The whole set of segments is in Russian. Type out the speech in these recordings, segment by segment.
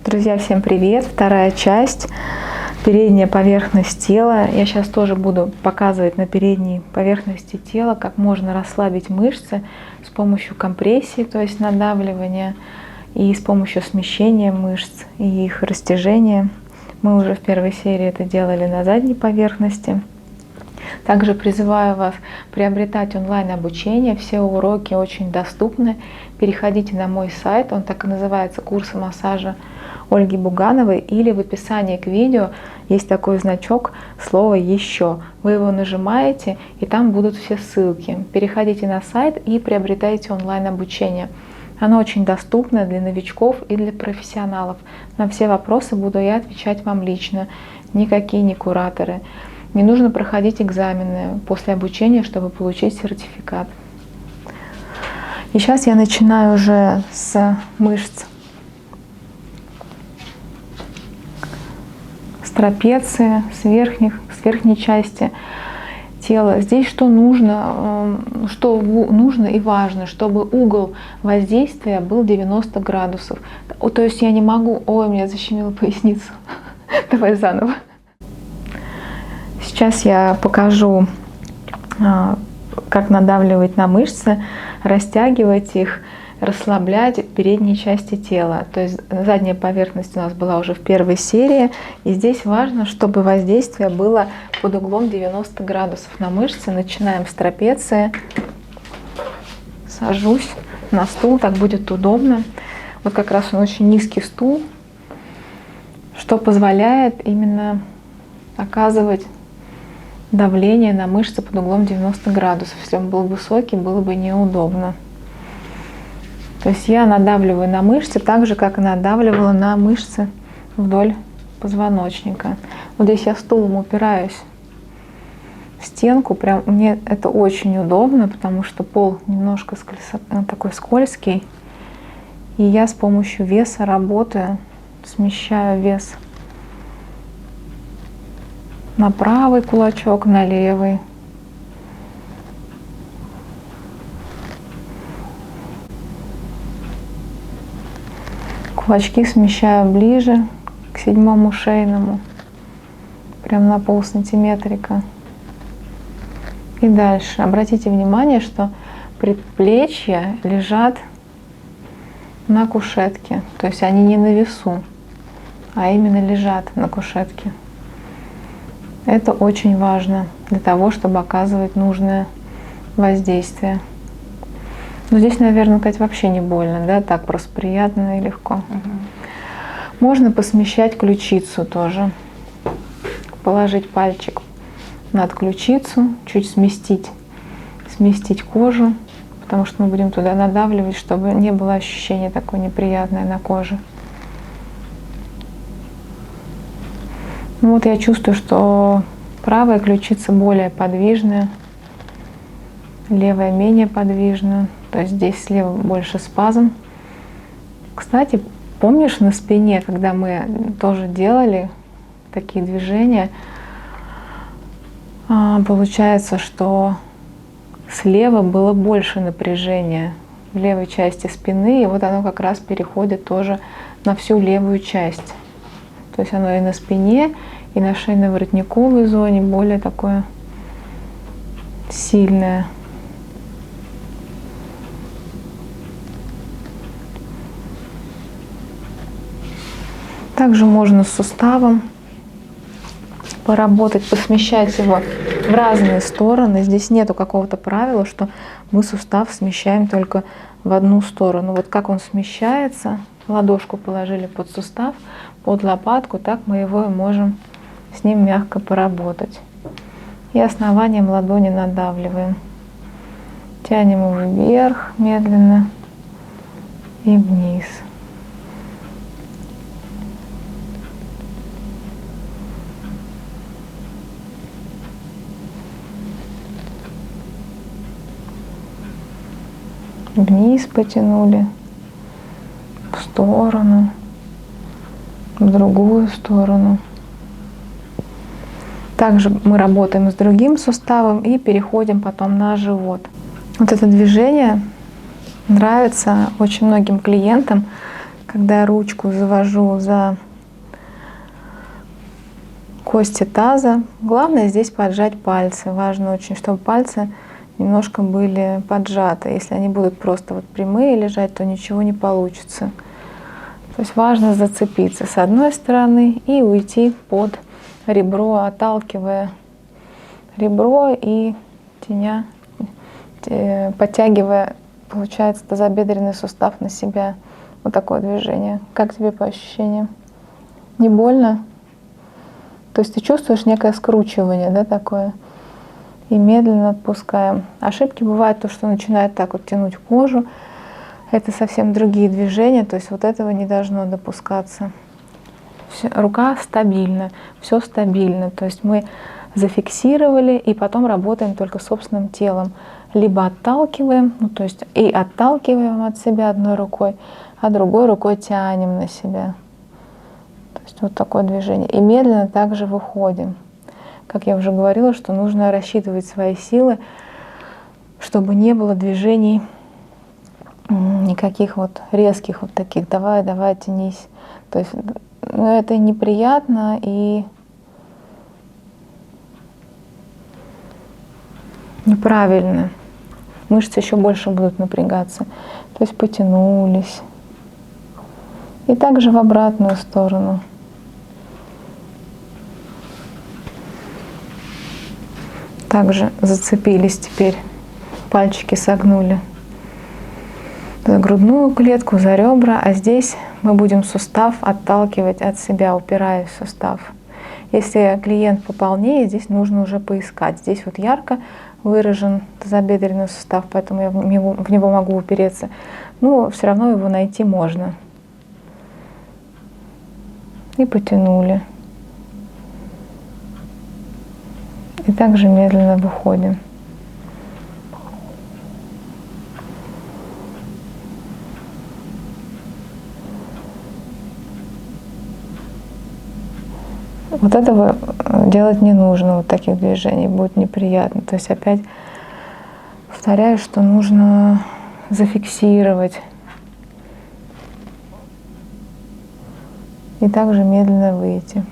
Друзья, всем привет! Вторая часть. Передняя поверхность тела. Я сейчас тоже буду показывать на передней поверхности тела, как можно расслабить мышцы с помощью компрессии, то есть надавливания, и с помощью смещения мышц и их растяжения. Мы уже в первой серии это делали на задней поверхности. Также призываю вас приобретать онлайн-обучение. Все уроки очень доступны. Переходите на мой сайт, он так и называется «Курсы массажа Ольги Бугановой», или в описании к видео есть такой значок, слово «Еще». Вы его нажимаете, и там будут все ссылки. Переходите на сайт и приобретайте онлайн-обучение. Оно очень доступно для новичков и для профессионалов. На все вопросы буду я отвечать вам лично, никакие не кураторы. Не нужно проходить экзамены после обучения, чтобы получить сертификат. И сейчас я начинаю уже с мышц, с трапеции, с верхней части тела. Здесь что нужно и важно, чтобы угол воздействия был 90 градусов. То есть я не могу... Ой, меня защемило поясницу. Давай заново. Сейчас я покажу, как надавливать на мышцы, растягивать их, расслаблять передние части тела. То есть задняя поверхность у нас была уже в первой серии. И здесь важно, чтобы воздействие было под углом 90 градусов на мышцы. Начинаем с трапеции. Сажусь на стул, так будет удобно. Вот как раз он очень низкий стул, что позволяет именно оказывать давление на мышцы под углом 90 градусов. Если он был высокий, было бы неудобно. То есть я надавливаю на мышцы так же, как и надавливала на мышцы вдоль позвоночника. Вот здесь я стулом упираюсь в стенку. Прям мне это очень удобно, потому что пол немножко такой скользкий. И я с помощью веса работаю, смещаю вес на правый кулачок, на левый. Кулачки смещаю ближе к 7-му шейному, прям на полсантиметрика. И дальше. Обратите внимание, что предплечья лежат на кушетке. То есть они не на весу, а именно лежат на кушетке. Это очень важно для того, чтобы оказывать нужное воздействие. Но здесь, наверное, Кать, вообще не больно, да? Так просто приятно и легко. Можно посмещать ключицу тоже. Положить пальчик над ключицу, чуть сместить кожу, потому что мы будем туда надавливать, чтобы не было ощущения такое неприятное на коже. Ну вот я чувствую, что правая ключица более подвижная, левая менее подвижная. То есть здесь слева больше спазм. Кстати, помнишь на спине, когда мы тоже делали такие движения, получается, что слева было больше напряжения в левой части спины, и вот оно как раз переходит тоже на всю левую часть. То есть оно и на спине, и на шейно-воротниковой зоне более такое сильное. Также можно с суставом поработать, посмещать его в разные стороны. Здесь нету какого-то правила, что мы сустав смещаем только в одну сторону. Вот как он смещается, ладошку положили под сустав, под лопатку, так мы его и можем с ним мягко поработать. И основанием ладони надавливаем. Тянем его вверх медленно и вниз. Вниз потянули, в сторону, в другую сторону. Также мы работаем с другим суставом и переходим потом на живот. Вот это движение нравится очень многим клиентам, Когда я ручку завожу за кости таза, главное здесь поджать пальцы. Важно очень, чтобы пальцы немножко были поджаты. Если они будут просто вот прямые лежать, то ничего не получится. То есть важно зацепиться с одной стороны и уйти под ребро, отталкивая ребро и подтягивая, получается, тазобедренный сустав на себя. Вот такое движение. Как тебе по ощущениям? Не больно? То есть ты чувствуешь некое скручивание, да, такое? И медленно отпускаем. Ошибки бывают то, что начинает так вот тянуть кожу. Это совсем другие движения, то есть вот этого не должно допускаться. Рука стабильна, все стабильно. То есть мы зафиксировали и потом работаем только собственным телом. Либо отталкиваем, ну, то есть и отталкиваем от себя одной рукой, а другой рукой тянем на себя. То есть вот такое движение. И медленно также выходим. Как я уже говорила, что нужно рассчитывать свои силы, чтобы не было движений никаких вот резких вот таких. Давай, давай, тянись. То есть это неприятно и неправильно. Мышцы еще больше будут напрягаться. То есть потянулись. И также в обратную сторону. Также зацепились теперь. Пальчики согнули за грудную клетку, за ребра. А здесь мы будем сустав отталкивать от себя, упираясь в сустав. Если клиент пополнее, здесь нужно уже поискать. Здесь вот ярко выражен тазобедренный сустав, поэтому я в него могу упереться. Но все равно его найти можно. И потянули. И также медленно выходим. Вот этого делать не нужно, вот таких движений, будет неприятно. То есть опять повторяю, что нужно зафиксировать. И также медленно выйти.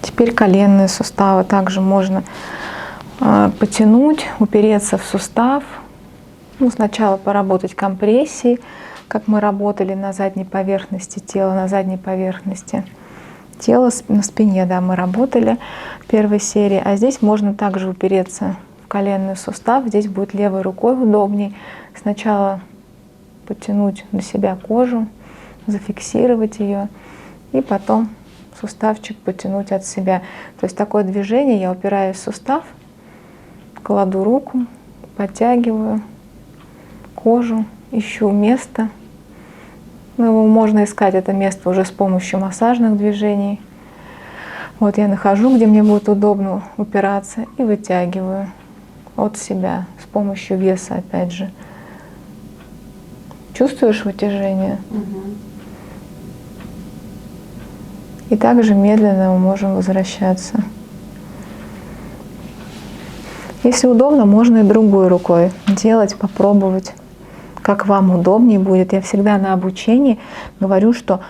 Теперь коленные суставы также можно потянуть, упереться в сустав. Ну, сначала поработать компрессией, как мы работали на задней поверхности тела, на задней поверхности тела, на спине, да, мы работали в первой серии. А здесь можно также упереться в коленный сустав. Здесь будет левой рукой удобней. Сначала потянуть на себя кожу, зафиксировать ее, и потом суставчик потянуть от себя. То есть такое движение, я упираюсь в сустав, кладу руку, подтягиваю кожу, ищу место. Ну, можно искать это место уже с помощью массажных движений. Вот я нахожу, где мне будет удобно упираться, и вытягиваю от себя с помощью веса, опять же. Чувствуешь вытяжение? И также медленно мы можем возвращаться. Если удобно, можно и другой рукой делать, попробовать, как вам удобнее будет. Я всегда на обучении говорю, что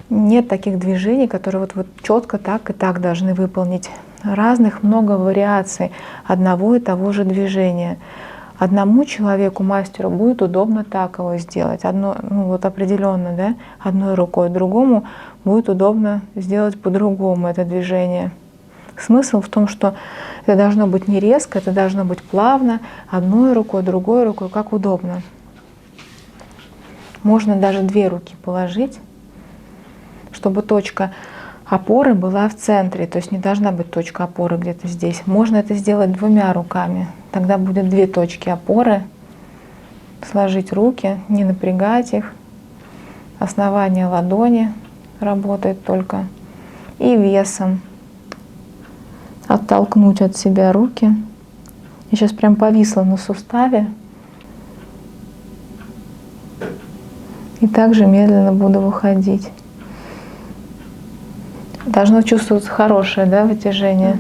нет таких движений, которые вот четко так и так должны выполнить. Разных много вариаций одного и того же движения. Одному человеку, мастеру, будет удобно так его сделать, вот определенно, да, одной рукой, другому будет удобно сделать по-другому это движение. Смысл в том, что это должно быть не резко, это должно быть плавно, одной рукой, другой рукой, как удобно. Можно даже две руки положить, чтобы точка опоры была в центре, то есть не должна быть точка опоры где-то здесь. Можно это сделать двумя руками, тогда будет две точки опоры. Сложить руки, не напрягать их. Основание ладони работает только. И весом оттолкнуть от себя руки. Я сейчас прям повисла на суставе. И также медленно буду выходить. Должно чувствоваться хорошее, да, вытяжение.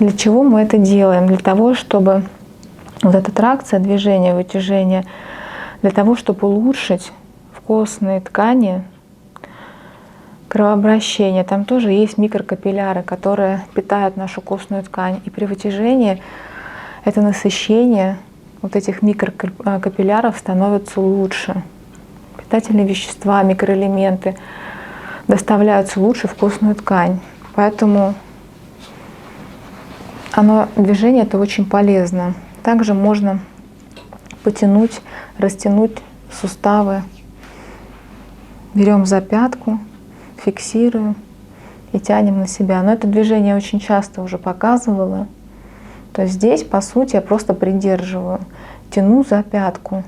Для чего мы это делаем? Для того, чтобы вот эта тракция, движение, вытяжение, для того, чтобы улучшить в костной ткани кровообращение. Там тоже есть микрокапилляры, которые питают нашу костную ткань. И при вытяжении это насыщение вот этих микрокапилляров становится лучше. Питательные вещества, микроэлементы доставляются лучше в костную ткань. Поэтому движение это очень полезно. Также можно потянуть, растянуть суставы. Берем за пятку, фиксируем и тянем на себя. Но это движение очень часто уже показывала. То есть здесь, по сути, я просто придерживаю, тяну за пятку.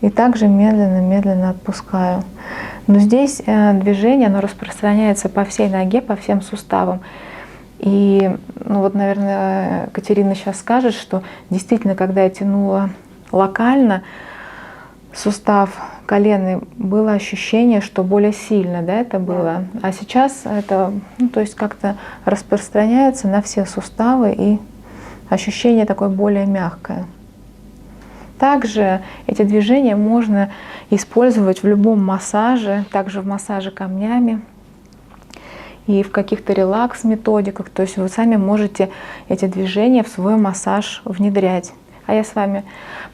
И также медленно-медленно отпускаю. Но здесь движение, оно распространяется по всей ноге, по всем суставам. И, ну вот, наверное, Катерина сейчас скажет, что действительно, когда я тянула локально сустав коленный, было ощущение, что более сильно, да, это было. А сейчас это, ну, то есть как-то распространяется на все суставы, и ощущение такое более мягкое. Также эти движения можно использовать в любом массаже, также в массаже камнями и в каких-то релакс-методиках. То есть вы сами можете эти движения в свой массаж внедрять. А я с вами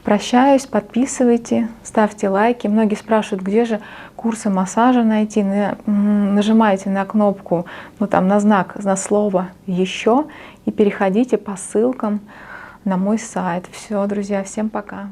прощаюсь, подписывайте, ставьте лайки. Многие спрашивают, где же курсы массажа найти. Нажимайте на кнопку, ну там на знак, на слово «Еще» и переходите по ссылкам на мой сайт. Все, друзья, всем пока.